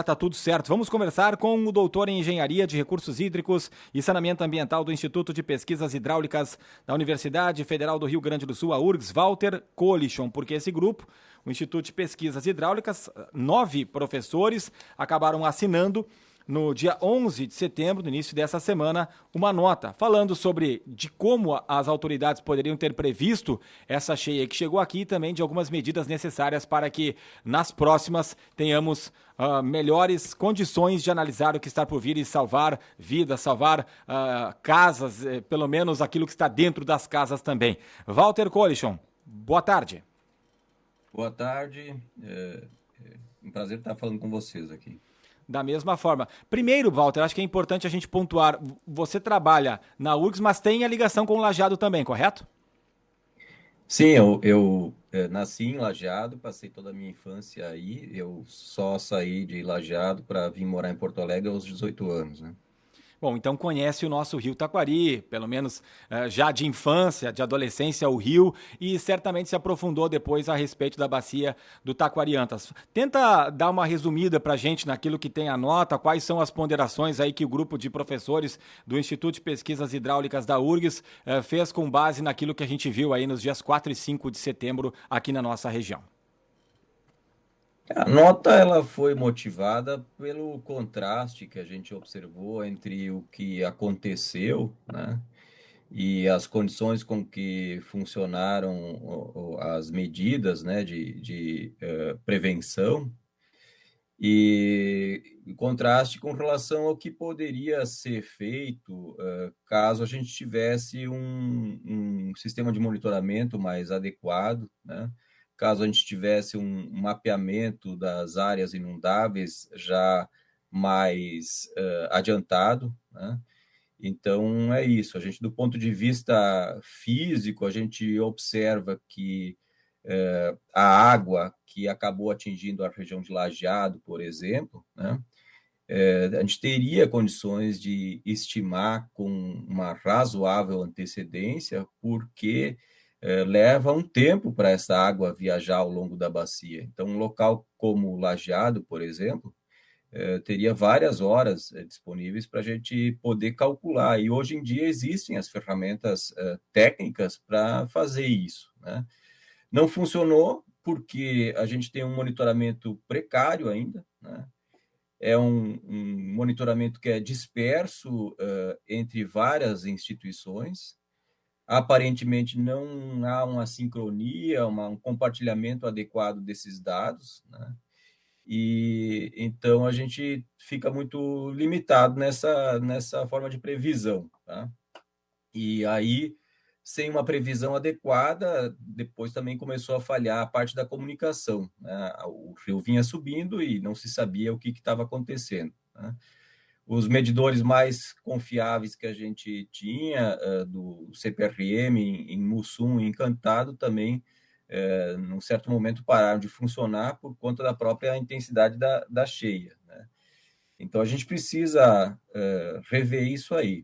Tá tudo certo. Vamos conversar com o doutor em Engenharia de Recursos Hídricos e Saneamento Ambiental do Instituto de Pesquisas Hidráulicas da Universidade Federal do Rio Grande do Sul, a URGS, Walter Colichon, porque esse grupo, o Instituto de Pesquisas Hidráulicas, 9 professores acabaram assinando no dia 11 de setembro, no início dessa semana, uma nota falando sobre de como as autoridades poderiam ter previsto essa cheia que chegou aqui e também de algumas medidas necessárias para que nas próximas tenhamos melhores condições de analisar o que está por vir e salvar vidas, salvar casas, pelo menos aquilo que está dentro das casas também. Walter Colichon, boa tarde. Boa tarde, um prazer estar falando com vocês aqui. Da mesma forma. Primeiro, Walter, acho que é importante a gente pontuar. Você trabalha na URGS, mas tem a ligação com o Lajeado também, correto? Sim, eu nasci em Lajeado, passei toda a minha infância aí. Eu só saí de Lajeado para vir morar em Porto Alegre aos 18 anos, né? Bom, então conhece o nosso Rio Taquari, pelo menos já de infância, de adolescência, o rio, e certamente se aprofundou depois a respeito da bacia do Taquariantas. Tenta dar uma resumida para a gente naquilo que tem a nota, quais são as ponderações aí que o grupo de professores do Instituto de Pesquisas Hidráulicas da URGS fez com base naquilo que a gente viu aí nos dias 4 e 5 de setembro aqui na nossa região. A nota ela foi motivada pelo contraste que a gente observou entre o que aconteceu, né, e as condições com que funcionaram as medidas, né, de prevenção. E em contraste com relação ao que poderia ser feito caso a gente tivesse um sistema de monitoramento mais adequado, né? Caso a gente tivesse um mapeamento das áreas inundáveis já mais adiantado, né? Então é isso. A gente, do ponto de vista físico, a gente observa que a água que acabou atingindo a região de Lajeado, por exemplo, né? A gente teria condições de estimar com uma razoável antecedência, porque leva um tempo para essa água viajar ao longo da bacia. Então, um local como Lajeado, por exemplo, teria várias horas disponíveis para a gente poder calcular. E hoje em dia existem as ferramentas técnicas para fazer isso, né? Não funcionou porque a gente tem um monitoramento precário ainda, né? É um monitoramento que é disperso entre várias instituições. Aparentemente não há uma sincronia, um compartilhamento adequado desses dados, né? E então a gente fica muito limitado nessa forma de previsão, tá? E aí, sem uma previsão adequada, depois também começou a falhar a parte da comunicação, né? O rio vinha subindo e não se sabia o que estava acontecendo, né? Os medidores mais confiáveis que a gente tinha, do CPRM em Mussum e Encantado, também, num certo momento, pararam de funcionar por conta da própria intensidade da cheia, né? Então, a gente precisa rever isso aí.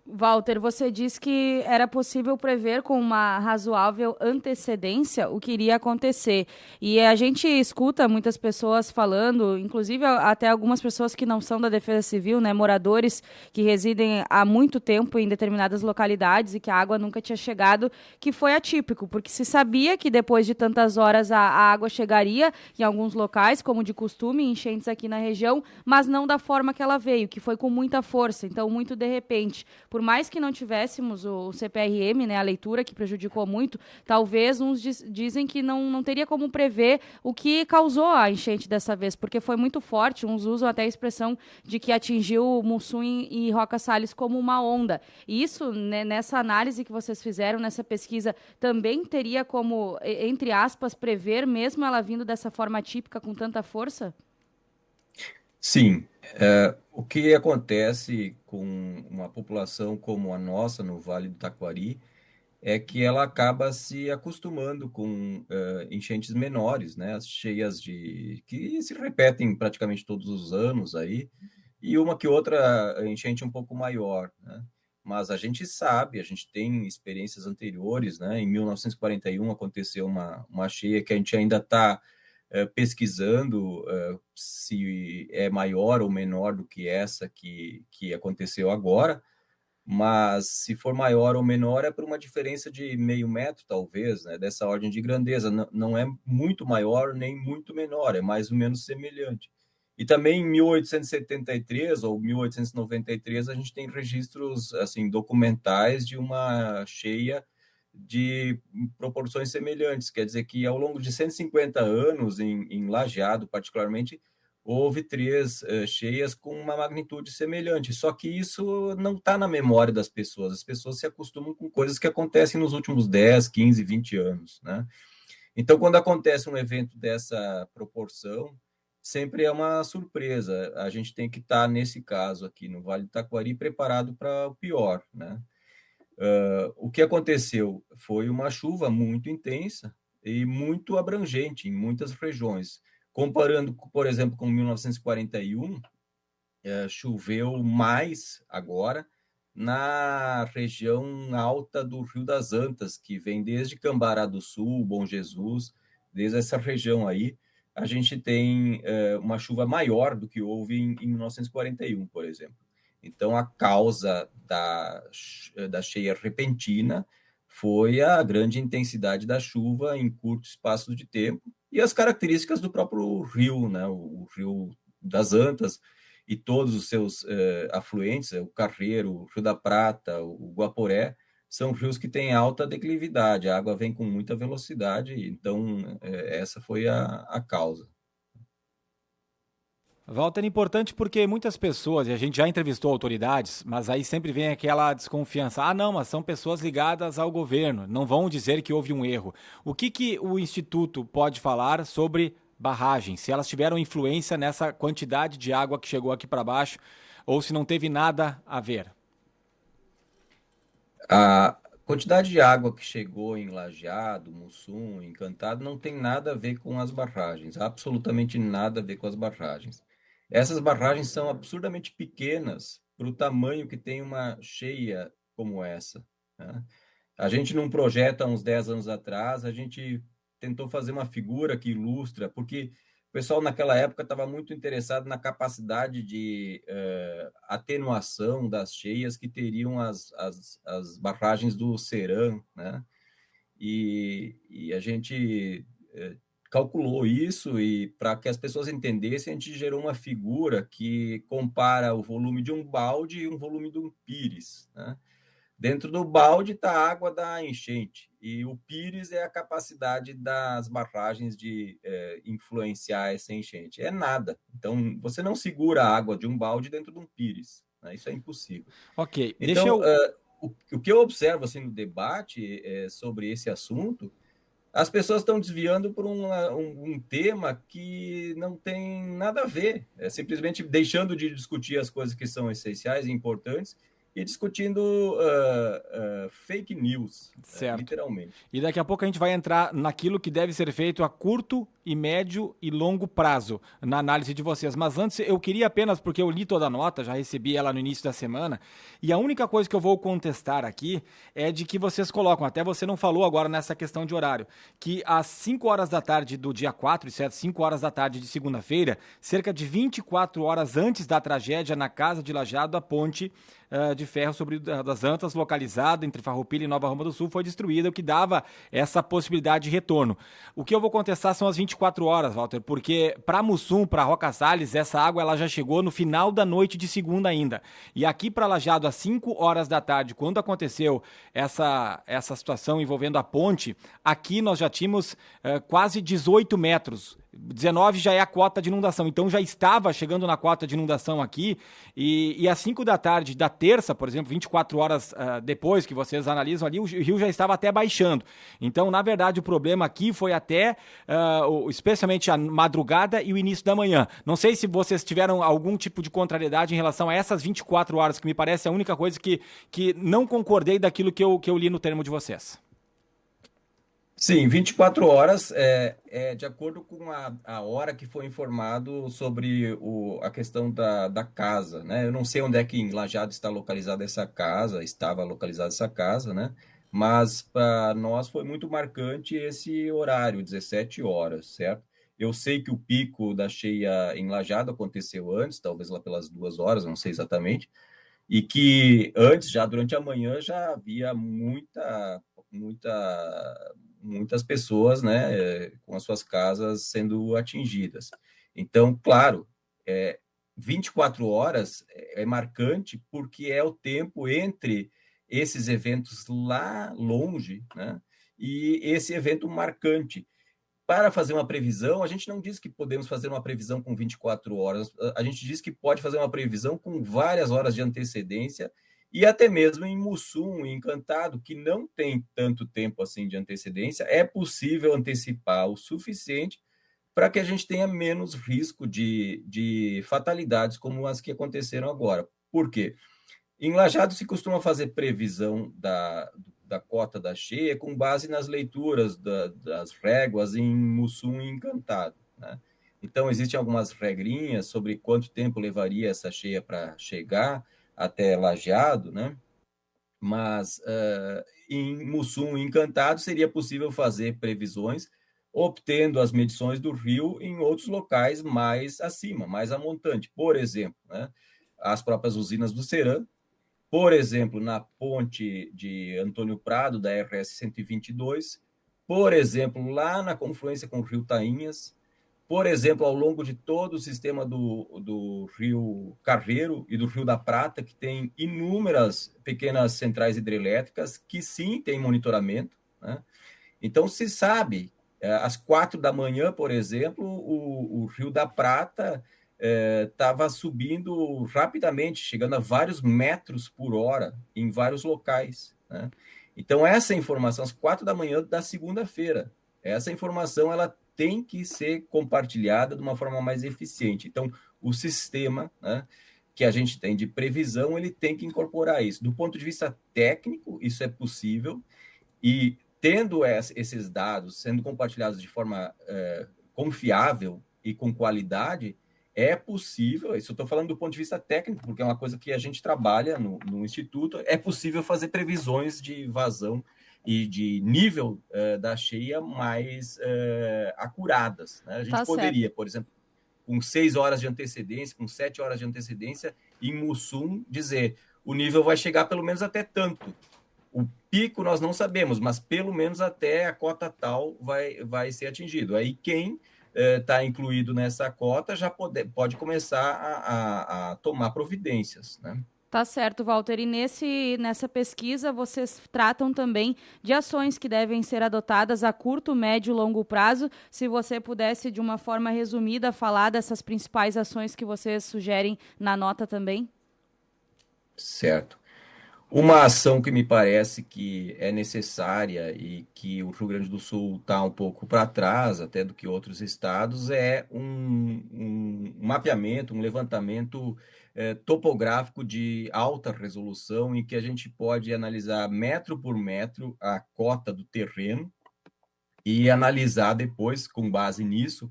Walter, você disse que era possível prever com uma razoável antecedência o que iria acontecer. E a gente escuta muitas pessoas falando, inclusive até algumas pessoas que não são da Defesa Civil, né, moradores que residem há muito tempo em determinadas localidades e que a água nunca tinha chegado, que foi atípico, porque se sabia que depois de tantas horas a água chegaria em alguns locais, como de costume, enchentes aqui na região, mas não da forma que ela veio, que foi com muita força, então muito de repente. Por mais que não tivéssemos o CPRM, né, a leitura que prejudicou muito, talvez uns dizem que não teria como prever o que causou a enchente dessa vez, porque foi muito forte. Uns usam até a expressão de que atingiu Mussum e Roca Salles como uma onda. E isso, né, nessa análise que vocês fizeram, nessa pesquisa, também teria como, entre aspas, prever, mesmo ela vindo dessa forma típica com tanta força? Sim, o que acontece com uma população como a nossa no Vale do Taquari é que ela acaba se acostumando com enchentes menores, né? As cheias que se repetem praticamente todos os anos aí, e uma que outra enchente um pouco maior, né? Mas a gente sabe, a gente tem experiências anteriores, né? Em 1941 aconteceu uma cheia que a gente ainda está pesquisando se é maior ou menor do que essa que aconteceu agora, mas se for maior ou menor é por uma diferença de meio metro, talvez, né, dessa ordem de grandeza. Não é muito maior nem muito menor, é mais ou menos semelhante. E também em 1873 ou 1893 a gente tem registros assim documentais de uma cheia de proporções semelhantes. Quer dizer que ao longo de 150 anos, em Lajeado particularmente, houve 3 cheias com uma magnitude semelhante. Só que isso não está na memória das pessoas. As pessoas se acostumam com coisas que acontecem nos últimos 10, 15, 20 anos, né? Então, quando acontece um evento dessa proporção, sempre é uma surpresa. A gente tem que estar, nesse caso aqui no Vale do Taquari, preparado para o pior, né? O que aconteceu foi uma chuva muito intensa e muito abrangente em muitas regiões. Comparando, por exemplo, com 1941, choveu mais agora na região alta do Rio das Antas, que vem desde Cambará do Sul, Bom Jesus, desde essa região aí, a gente tem uma chuva maior do que houve em 1941, por exemplo. Então, a causa da cheia repentina foi a grande intensidade da chuva em curto espaço de tempo e as características do próprio rio, né? O Rio das Antas e todos os seus afluentes, o Carreiro, o Rio da Prata, o Guaporé, são rios que têm alta declividade, a água vem com muita velocidade, então essa foi a causa. Walter, é importante porque muitas pessoas, e a gente já entrevistou autoridades, mas aí sempre vem aquela desconfiança. Ah, não, mas são pessoas ligadas ao governo, não vão dizer que houve um erro. O que o Instituto pode falar sobre barragens? Se elas tiveram influência nessa quantidade de água que chegou aqui para baixo, ou se não teve nada a ver? A quantidade de água que chegou em Lajeado, Mussum, Encantado, não tem nada a ver com as barragens, absolutamente nada a ver com as barragens. Essas barragens são absurdamente pequenas para o tamanho que tem uma cheia como essa, né? A gente, num projeto há uns 10 anos atrás, a gente tentou fazer uma figura que ilustra, porque o pessoal naquela época estava muito interessado na capacidade de atenuação das cheias que teriam as barragens do Ceram, né? E a gente calculou isso e para que as pessoas entendessem, a gente gerou uma figura que compara o volume de um balde e o volume de um pires, né? Dentro do balde está a água da enchente e o pires é a capacidade das barragens de influenciar essa enchente. É nada. Então, você não segura a água de um balde dentro de um pires, né? Isso é impossível. Ok, deixa Então, eu... o que eu observo assim, no debate sobre esse assunto, as pessoas estão desviando por um tema que não tem nada a ver. É simplesmente deixando de discutir as coisas que são essenciais e importantes e discutindo fake news, Certo. literalmente. E daqui a pouco a gente vai entrar naquilo que deve ser feito a curto e médio e longo prazo na análise de vocês. Mas antes eu queria apenas, porque eu li toda a nota, já recebi ela no início da semana, e a única coisa que eu vou contestar aqui é de que vocês colocam, até você não falou agora nessa questão de horário, que às 5 horas da tarde do dia 4, certo? 5 horas da tarde de segunda-feira, cerca de 24 horas antes da tragédia na casa de Lajeado, a ponte de ferro sobre das Antas, localizada entre Farroupilha e Nova Roma do Sul, foi destruída, o que dava essa possibilidade de retorno. O que eu vou contestar são as 24 horas, Walter, porque para Mussum, para Roca Salles, essa água ela já chegou no final da noite de segunda ainda. E aqui para Lajeado, às 5 horas da tarde, quando aconteceu essa situação envolvendo a ponte, aqui nós já tínhamos quase 18 metros. 19 já é a cota de inundação, então já estava chegando na cota de inundação aqui, e às 5 da tarde da terça, por exemplo, 24 horas depois que vocês analisam ali, o rio já estava até baixando. Então, na verdade, o problema aqui foi até, especialmente a madrugada e o início da manhã. Não sei se vocês tiveram algum tipo de contrariedade em relação a essas 24 horas, que me parece a única coisa que não concordei daquilo que eu li no termo de vocês. Sim, 24 horas é de acordo com a hora que foi informado sobre a questão da casa, né? Eu não sei onde é que em Lajeado está localizada essa casa, estava localizada essa casa, né? Mas para nós foi muito marcante esse horário, 17 horas, certo? Eu sei que o pico da cheia em Lajeado aconteceu antes, talvez lá pelas 2 horas, não sei exatamente, e que antes, já durante a manhã, já havia muitas pessoas, né, com as suas casas sendo atingidas. Então, claro, 24 horas é marcante porque é o tempo entre esses eventos lá longe, né, e esse evento marcante. Para fazer uma previsão, a gente não diz que podemos fazer uma previsão com 24 horas, a gente diz que pode fazer uma previsão com várias horas de antecedência, e até mesmo em Mussum, em Encantado, que não tem tanto tempo assim de antecedência, é possível antecipar o suficiente para que a gente tenha menos risco de fatalidades como as que aconteceram agora. Por quê? Em Lajeado se costuma fazer previsão da cota da cheia com base nas leituras das réguas em Mussum e Encantado, né? Então, existem algumas regrinhas sobre quanto tempo levaria essa cheia para chegar até Lajeado, né? Mas em Mussum e Encantado seria possível fazer previsões obtendo as medições do rio em outros locais mais acima, mais a montante. Por exemplo, né, as próprias usinas do Ceram, por exemplo, na ponte de Antônio Prado, da RS 122, por exemplo, lá na confluência com o Rio Tainhas, por exemplo, ao longo de todo o sistema do Rio Carreiro e do Rio da Prata, que tem inúmeras pequenas centrais hidrelétricas que sim têm monitoramento, né? Então, se sabe, às 4 da manhã, por exemplo, o Rio da Prata estava subindo rapidamente, chegando a vários metros por hora em vários locais, né? Então, essa informação, às 4 da manhã da segunda-feira, essa informação ela tem que ser compartilhada de uma forma mais eficiente. Então, o sistema, né, que a gente tem de previsão, ele tem que incorporar isso. Do ponto de vista técnico, isso é possível, e tendo esses dados sendo compartilhados de forma confiável e com qualidade, é possível, isso eu estou falando do ponto de vista técnico, porque é uma coisa que a gente trabalha no Instituto, é possível fazer previsões de vazão e de nível da cheia mais acuradas, né? A gente poderia, por exemplo, com 6 horas de antecedência, com 7 horas de antecedência, em Mussum, dizer o nível vai chegar pelo menos até tanto. O pico nós não sabemos, mas pelo menos até a cota tal vai ser atingido. Aí quem está incluído nessa cota já pode começar a tomar providências, né? Tá certo, Walter. E nessa pesquisa vocês tratam também de ações que devem ser adotadas a curto, médio e longo prazo. Se você pudesse, de uma forma resumida, falar dessas principais ações que vocês sugerem na nota também. Certo. Uma ação que me parece que é necessária e que o Rio Grande do Sul está um pouco para trás, até do que outros estados, é um mapeamento, um levantamento topográfico de alta resolução, em que a gente pode analisar metro por metro a cota do terreno e analisar depois, com base nisso,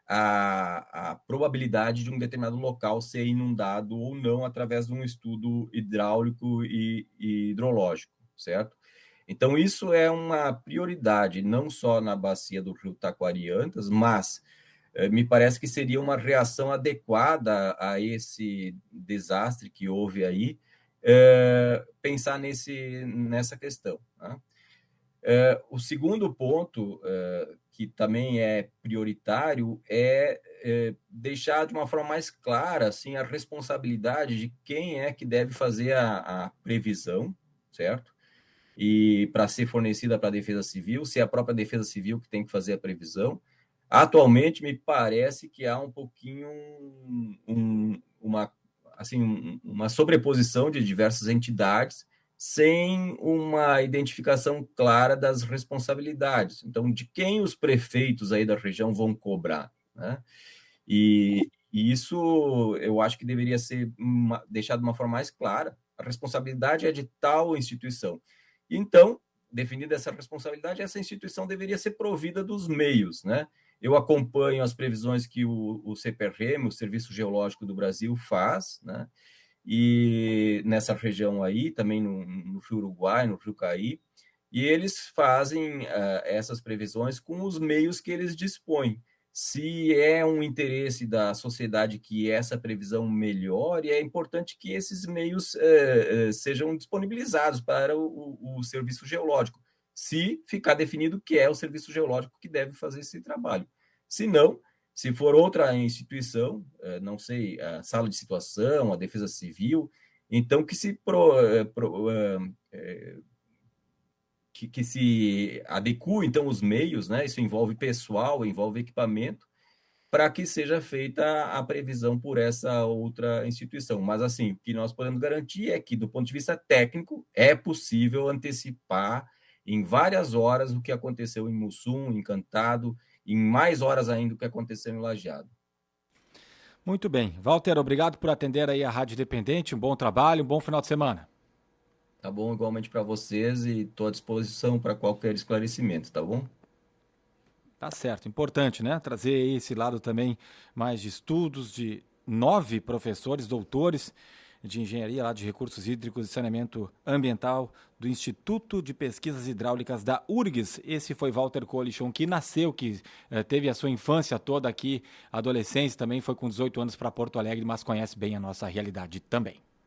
a probabilidade de um determinado local ser inundado ou não através de um estudo hidráulico e hidrológico, certo? Então, isso é uma prioridade, não só na bacia do Rio Taquariantas, mas me parece que seria uma reação adequada a esse desastre que houve aí, pensar nessa questão, né? O segundo ponto, que também é prioritário, é deixar de uma forma mais clara assim, a responsabilidade de quem é que deve fazer a previsão, certo? E para ser fornecida para a Defesa Civil, se é a própria Defesa Civil que tem que fazer a previsão. Atualmente, me parece que há um pouquinho uma sobreposição de diversas entidades sem uma identificação clara das responsabilidades. Então, de quem os prefeitos aí da região vão cobrar, né? E isso eu acho que deveria ser deixado de uma forma mais clara. A responsabilidade é de tal instituição. Então, definida essa responsabilidade, essa instituição deveria ser provida dos meios, né? Eu acompanho as previsões que o CPRM, o Serviço Geológico do Brasil, faz, né? E nessa região aí, também no Rio Uruguai, no Rio Caí, e eles fazem essas previsões com os meios que eles dispõem. se é um interesse da sociedade que essa previsão melhore, é importante que esses meios sejam disponibilizados para o serviço geológico, se ficar definido que é o serviço geológico que deve fazer esse trabalho. Se não, se for outra instituição, não sei, a sala de situação, a defesa civil, então que se que se adequem então os meios, né? Isso envolve pessoal, envolve equipamento, para que seja feita a previsão por essa outra instituição. Mas, assim, o que nós podemos garantir é que, do ponto de vista técnico, é possível antecipar em várias horas o que aconteceu em Mussum, em Encantado, em mais horas ainda o que aconteceu em Lajeado. Muito bem. Walter, obrigado por atender aí a Rádio Independente. Um bom trabalho, um bom final de semana. Tá bom? Igualmente para vocês e estou à disposição para qualquer esclarecimento, tá bom? Tá certo, importante, né? Trazer esse lado também mais de estudos de 9 professores, doutores de engenharia lá de recursos hídricos e saneamento ambiental do Instituto de Pesquisas Hidráulicas da URGS. Esse foi Walter Colichon, que nasceu, que teve a sua infância toda aqui, adolescência também, foi com 18 anos para Porto Alegre, mas conhece bem a nossa realidade também.